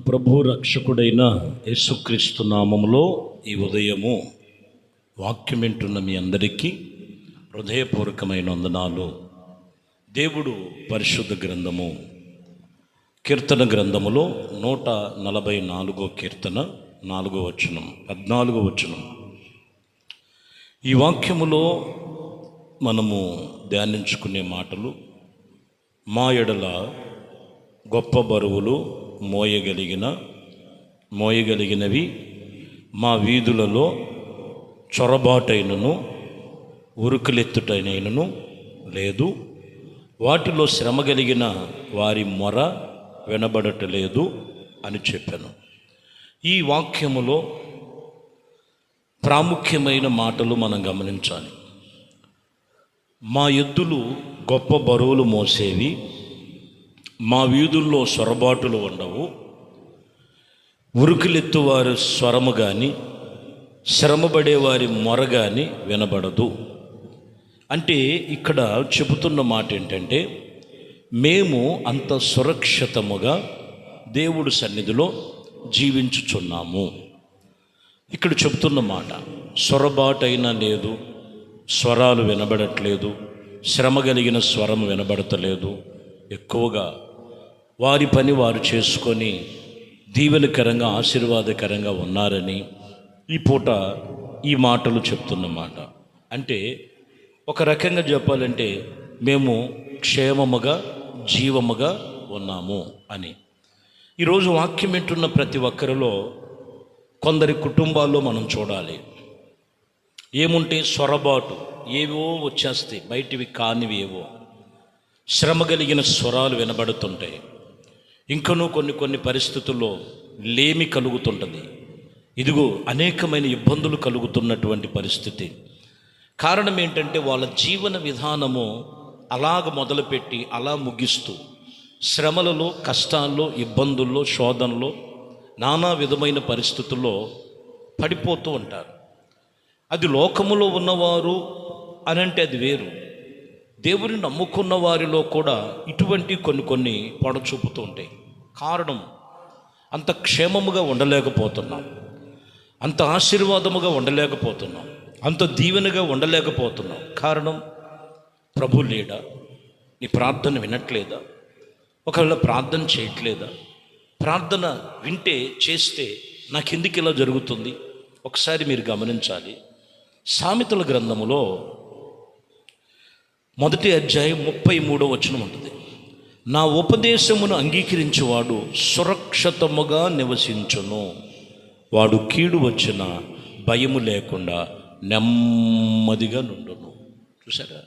ప్రభు రక్షకుడైన యేసుక్రీస్తు నామములో ఈ ఉదయము వాక్యం వింటున్న మీ అందరికీ హృదయపూర్వకమైన వందనాలు. దేవుడు పరిశుద్ధ గ్రంథము కీర్తన గ్రంథములో 144 కీర్తన 4వ వచనం 14వ వచనం ఈ వాక్యములో మనము ధ్యానించుకునే మాటలు, మా ఎడల గొప్ప బరువులు మోయగలిగినవి మా వీధులలో చొరబాటైనను ఉరుకులెత్తుటైనను లేదు, వాటిలో శ్రమ కలిగిన వారి మొర వినబడటలేదు అని చెప్పాను. ఈ వాక్యములో ప్రాముఖ్యమైన మాటలు మనం గమనించాలి. మా ఎద్దులు గొప్ప బరువులు మోసేవి, మా వీధుల్లో సొరబాటులు ఉండవు, ఉరుకులెత్తు వారి స్వరము కానీ శ్రమపడే వారి మొర కానీ వినబడదు. అంటే ఇక్కడ చెబుతున్న మాట ఏంటంటే, మేము అంత సురక్షితముగా దేవుడి సన్నిధిలో జీవించుచున్నాము. ఇక్కడ చెబుతున్న మాట, సొరబాటైనా లేదు, స్వరాలు వినబడట్లేదు, శ్రమ కలిగిన స్వరం వినబడతలేదు. ఎక్కువగా వారి పని వారు చేసుకొని దీవెనకరంగా ఆశీర్వాదకరంగా ఉన్నారని ఈ పూట ఈ మాటలు చెప్తున్నమాట. అంటే ఒక రకంగా చెప్పాలంటే మేము క్షేమముగా జీవముగా ఉన్నాము అని. ఈరోజు వాక్యం వింటున్న ప్రతి ఒక్కరిలో కొందరి కుటుంబాల్లో మనం చూడాలి. ఏముంటే స్వరబాటు ఏవో వచ్చేస్తాయి, బయటివి కానివి ఏవో శ్రమ కలిగిన స్వరాలు వినబడుతుంటాయి. ఇంకనూ కొన్ని పరిస్థితుల్లో లేమి కలుగుతుంటుంది. ఇదిగో అనేకమైన ఇబ్బందులు కలుగుతున్నటువంటి పరిస్థితి. కారణం ఏంటంటే వాళ్ళ జీవన విధానము అలాగ మొదలుపెట్టి అలా ముగిస్తూ శ్రమలలో, కష్టాల్లో, ఇబ్బందుల్లో, శోధనలో, నానా విధమైన పరిస్థితుల్లో పడిపోతూ ఉంటారు. అది లోకములో ఉన్నవారు అని అంటే అది వేరు. దేవుని నమ్ముకున్న వారిలో కూడా ఇటువంటి కొన్ని పొడచూపుతూ ఉంటాయి. కారణం, అంత క్షేమముగా ఉండలేకపోతున్నాం, అంత ఆశీర్వాదముగా ఉండలేకపోతున్నాం, అంత దీవెనగా ఉండలేకపోతున్నాం. కారణం, ప్రభు లేడా? నీ ప్రార్థన వినట్లేదా? ఒకవేళ ప్రార్థన చేయట్లేదా? ప్రార్థన వింటే చేస్తే నాకెందుకు ఇలా జరుగుతుంది? ఒకసారి మీరు గమనించాలి. సామెతల గ్రంథములో 1వ అధ్యాయం 33వ వచనం ఉంటుంది. నా ఉపదేశమును అంగీకరించేవాడు సురక్షితముగా నివసించును, వాడు కీడు వచ్చిన భయము లేకుండా నెమ్మదిగా నుండును. చూసారా?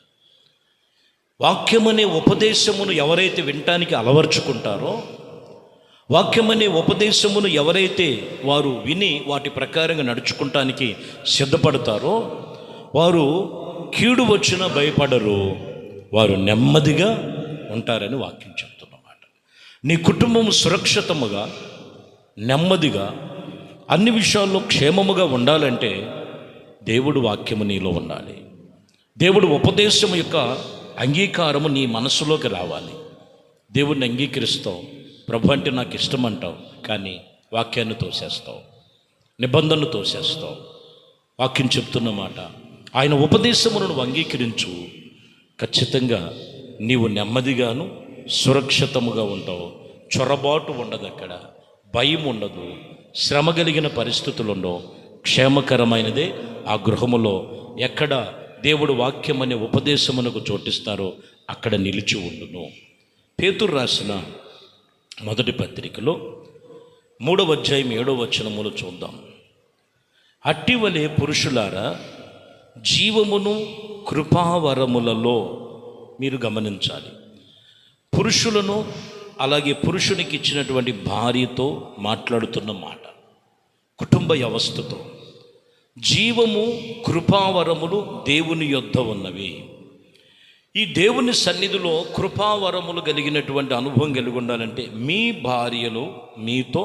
వాక్యమనే ఉపదేశమును ఎవరైతే వినటానికి అలవర్చుకుంటారో, వాక్యమనే ఉపదేశమును ఎవరైతే వారు విని వాటి ప్రకారంగా నడుచుకుంటానికి సిద్ధపడతారో, వారు కీడు వచ్చినా భయపడరు, వారు నెమ్మదిగా ఉంటారని వాక్యం చెప్తున్నమాట. నీ కుటుంబం సురక్షితముగా, నెమ్మదిగా, అన్ని విషయాల్లో క్షేమముగా ఉండాలంటే దేవుడు వాక్యము నీలో ఉండాలి. దేవుడు ఉపదేశం యొక్క అంగీకారము నీ మనసులోకి రావాలి. దేవుడిని అంగీకరిస్తావు, ప్రభు అంటే నాకు ఇష్టం అంటావు, కానీ వాక్యాన్ని తోసేస్తావు, నిబంధనను తోసేస్తావు. వాక్యం చెప్తున్నమాట, ఆయన ఉపదేశమును నువ్వు అంగీకరించు, ఖచ్చితంగా నీవు నెమ్మదిగాను సురక్షితముగా ఉంటావు. చొరబాటు ఉండదు, అక్కడ భయం ఉండదు, శ్రమ కలిగిన పరిస్థితులు ఉండవు. క్షేమకరమైనదే ఆ గృహములో. ఎక్కడ దేవుడు వాక్యం అనే ఉపదేశమునకు చోటిస్తారో అక్కడ నిలిచి ఉండును. పేతురు రాసిన మొదటి పత్రికలో 3వ అధ్యాయం 7వ వచనములో చూద్దాం. అట్టివలే పురుషులారా, జీవమును కృపావరములలో మీరు గమనించాలి. పురుషులను, అలాగే పురుషునికి ఇచ్చినటువంటి భార్యతో మాట్లాడుతున్న మాట, కుటుంబ వ్యవస్థతో. జీవము, కృపావరములు దేవుని యొద్ద ఉన్నవి. ఈ దేవుని సన్నిధిలో కృపావరములు కలిగినటువంటి అనుభవం కలిగి ఉండాలంటే మీ భార్యలు మీతో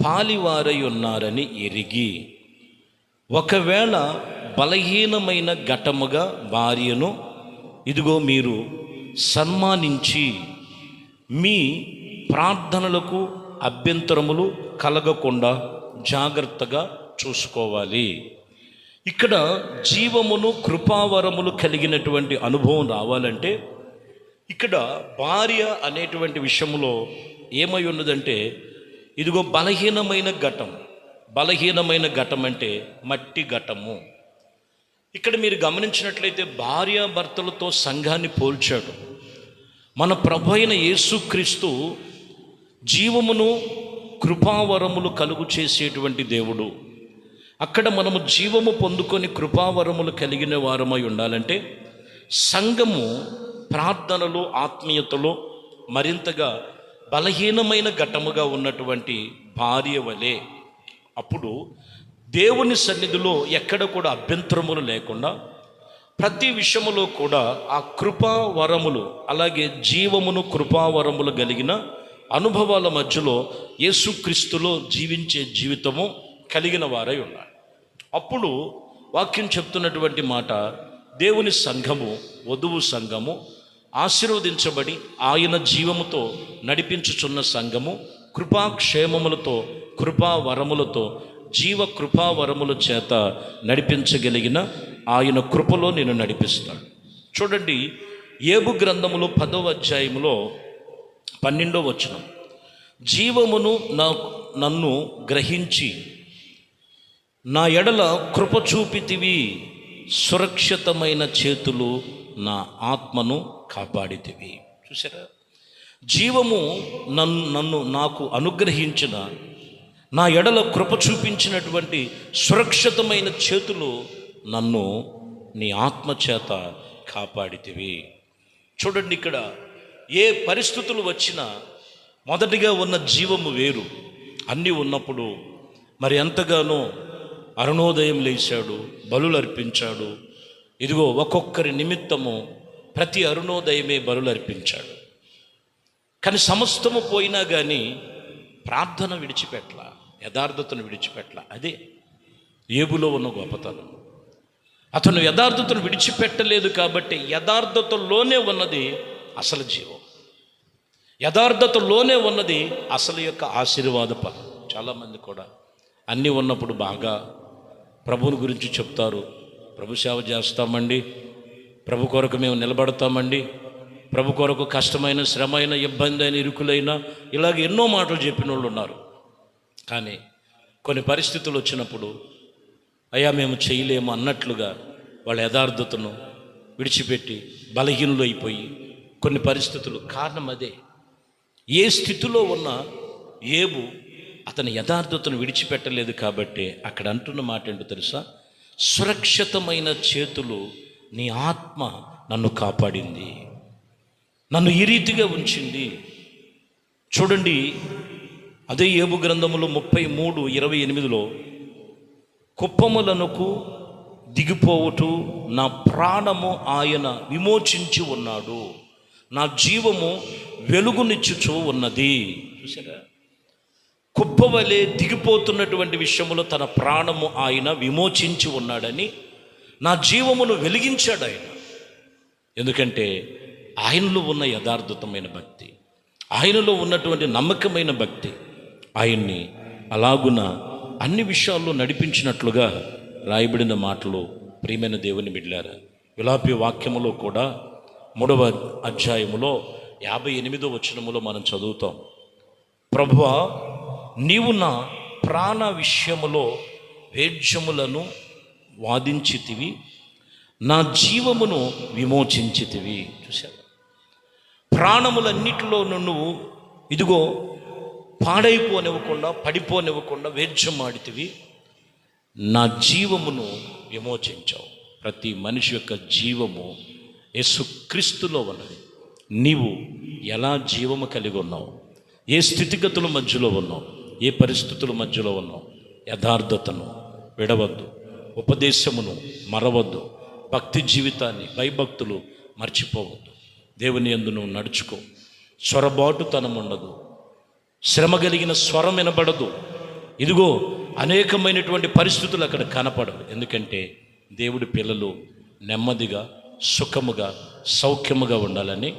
పాలివారై ఉన్నారని ఎరిగి, ఒకవేళ బలహీనమైన ఘటముగా భార్యను ఇదిగో మీరు సన్మానించి మీ ప్రార్థనలకు అభ్యంతరములు కలగకుండా జాగ్రత్తగా చూసుకోవాలి. ఇక్కడ జీవమును కృపావరములు కలిగినటువంటి అనుభవం రావాలంటే ఇక్కడ భార్య అనేటువంటి విషయంలో ఏమై ఉన్నదంటే, ఇదిగో బలహీనమైన ఘటం అంటే మట్టి ఘటము. ఇక్కడ మీరు గమనించినట్లయితే భార్యాభర్తలతో సంఘాన్ని పోల్చాడు. మన ప్రభు అయిన యేసుక్రీస్తు జీవమును కృపావరములు కలుగు చేసేటువంటి దేవుడు. అక్కడ మనము జీవము పొందుకొని కృపావరములు కలిగిన వారమై ఉండాలంటే సంఘము ప్రార్థనలో ఆత్మీయతలో మరింతగా బలహీనమైన ఘటముగా ఉన్నటువంటి భార్య వలె, అప్పుడు దేవుని సన్నిధిలో ఎక్కడ కూడా అభ్యంతరములు లేకుండా ప్రతి విషయములో కూడా ఆ కృపావరములు అలాగే జీవమును కృపావరములు కలిగిన అనుభవాల మధ్యలో యేసుక్రీస్తులో జీవించే జీవితము కలిగిన వారై ఉన్నారు. అప్పుడు వాక్యం చెప్తున్నటువంటి మాట, దేవుని సంఘము, వధువు సంఘము ఆశీర్వదించబడి ఆయన జీవముతో నడిపించుచున్న సంఘము కృపాక్షేమములతో కృపావరములతో జీవ కృపావరముల చేత నడిపించగలిగిన ఆయన కృపలో నేను నడిపిస్తాను. చూడండి, యోబు గ్రంథములో 10వ అధ్యాయములో 12వ వచనం, జీవమును నన్ను గ్రహించి నా ఎడల కృప చూపితివి, సురక్షితమైన చేతులు నా ఆత్మను కాపాడితివి. చూసారా, జీవము నాకు అనుగ్రహించిన, నా ఎడల కృప చూపించినటువంటి సురక్షితమైన చేతులు నన్ను నీ ఆత్మ చేత కాపాడితివి. చూడండి, ఇక్కడ ఏ పరిస్థితులు వచ్చినా మొదటిగా ఉన్న జీవము వేరు. అన్నీ ఉన్నప్పుడు మరి ఎంతగానో అరుణోదయం లేచాడు, బలులు అర్పించాడు. ఇదిగో ఒక్కొక్కరి నిమిత్తము ప్రతి అరుణోదయమే బలులు అర్పించాడు. కానీ సమస్తము పోయినా కానీ ప్రార్థన విడిచిపెట్ల, యథార్థతను విడిచిపెట్ల. అదే యోబులో ఉన్న గొప్పతనం. అతను యథార్థతను విడిచిపెట్టలేదు కాబట్టి యథార్థతలోనే ఉన్నది అసలు జీవం, యథార్థతలోనే ఉన్నది అసలు యొక్క ఆశీర్వాద ఫలం. చాలామంది కూడా అన్నీ ఉన్నప్పుడు బాగా ప్రభువుని గురించి చెప్తారు. ప్రభు సేవ చేస్తామండి, ప్రభు కొరకు మేము నిలబడతామండి, ప్రభు కొరకు కష్టమైన శ్రమైన ఇబ్బంది అయిన ఇరుకులైన ఇలాగ ఎన్నో మాటలు చెప్పిన వాళ్ళు ఉన్నారు. కానీ కొన్ని పరిస్థితులు వచ్చినప్పుడు అయ్యా మేము చేయలేము అన్నట్లుగా వాళ్ళ యథార్థతను విడిచిపెట్టి బలహీనులు అయిపోయి కొన్ని పరిస్థితులు. కారణం అదే, ఏ స్థితిలో ఉన్న యోబు అతని యథార్థతను విడిచిపెట్టలేదు కాబట్టి అక్కడ అంటున్న మాట ఏంటో తెలుసా, సురక్షితమైన చేతులు నీ ఆత్మ నన్ను కాపాడింది, నన్ను ఈ రీతిగా ఉంచింది. చూడండి, అదే యోబు గ్రంథములో 33:28 కుప్పములనుకు దిగిపోవుటూ నా ప్రాణము ఆయన విమోచించి ఉన్నాడు, నా జీవము వెలుగునిచ్చుచూ ఉన్నది. చూసారా, కుప్పవలే దిగిపోతున్నటువంటి విషయములో తన ప్రాణము ఆయన విమోచించి ఉన్నాడని, నా జీవమును వెలిగించాడు ఆయన. ఎందుకంటే ఆయనలో ఉన్న యథార్థతమైన భక్తి, ఆయనలో ఉన్నటువంటి నమ్మకమైన భక్తి ఆయన్ని అలాగున అన్ని విషయాల్లో నడిపించినట్లుగా రాయబడిన మాటలు. ప్రియమైన దేవుని బిడ్డలారా, విలాపి వాక్యములో కూడా 3వ అధ్యాయములో 58వ వచనములో మనం చదువుతాం, ప్రభువా నీవు నా ప్రాణ విషయములో వేద్యములను వాదించితివి, నా జీవమును విమోచించితివి. చూశారు, ప్రాణములన్నిటిలో నువ్వు ఇదిగో పాడైపోనివ్వకుండా పడిపోనివ్వకుండా వేద్యం ఆడితివి, నా జీవమును విమోచించావు. ప్రతి మనిషి యొక్క జీవము యేసుక్రీస్తులో ఉన్నది. నీవు ఎలా జీవము కలిగి ఉన్నావు, ఏ స్థితిగతుల మధ్యలో ఉన్నావు, ఏ పరిస్థితుల మధ్యలో ఉన్నావు, యథార్థతను విడవద్దు, ఉపదేశమును మరవద్దు, భక్తి జీవితాన్ని భయభక్తులు మర్చిపోవద్దు. దేవుని యందు నువ్వు నడుచుకో. స్వరబాటుతనం ఉండదు, శ్రమ కలిగిన స్వరం వినబడదు. ఇదిగో అనేకమైనటువంటి పరిస్థితులు అక్కడ కనపడవు. ఎందుకంటే దేవుడి పిల్లలు నెమ్మదిగా సుఖముగా సౌఖ్యముగా ఉండాలని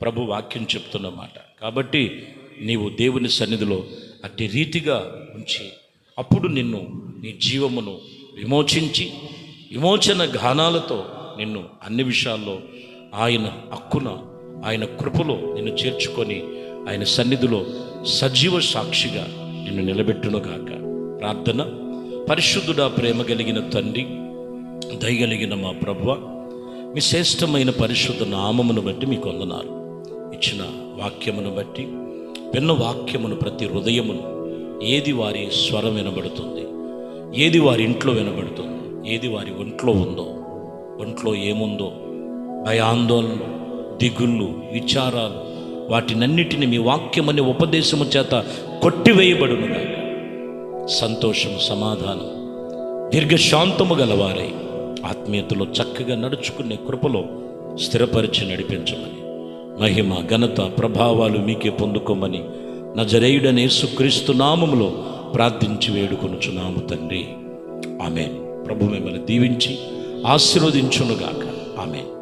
ప్రభు వాక్యం చెప్తున్నమాట. కాబట్టి నీవు దేవుని సన్నిధిలో అట్టి రీతిగా ఉంచి అప్పుడు నిన్ను నీ జీవమును విమోచించి విమోచన గానాలతో నిన్ను అన్ని విషయాల్లో ఆయన హక్కున ఆయన కృపలో నిన్ను చేర్చుకొని ఆయన సన్నిధిలో సజీవ సాక్షిగా నిన్ను నిలబెట్టునుగాక. ప్రార్థన. పరిశుద్ధుడా, ప్రేమ కలిగిన తండ్రి, దయగలిగిన మా ప్రభువా, మీ శ్రేష్టమైన పరిశుద్ధ నామమును బట్టి మీకు వందనాలు. ఇచ్చిన వాక్యమును బట్టి, విన్న వాక్యమును ప్రతి హృదయమును, ఏది వారి స్వరం వినబడుతుంది, ఏది వారి ఇంట్లో వినబడుతుంది, ఏది వారి ఒంట్లో ఉందో, ఒంట్లో ఏముందో, భయాందోళనలు, దిగుళ్ళు, విచారాలు, వాటినన్నిటిని మీ వాక్యమనే ఉపదేశము చేత కొట్టివేయబడునుగా. సంతోషము, సమాధానం, దీర్ఘశాంతము గలవారై ఆత్మీయతలో చక్కగా నడుచుకునే కృపలో స్థిరపరిచి నడిపించమని, మహిమ, ఘనత, ప్రభావాలు మీకే పొందుకోమని నజరేయుడైన యేసుక్రీస్తు నామములో ప్రార్థించి వేడుకొనుచున్నాము తండ్రి. ఆమేన్. ప్రభు మిమ్మల్ని దీవించి ఆశీర్వదించునుగాక. ఆమేన్.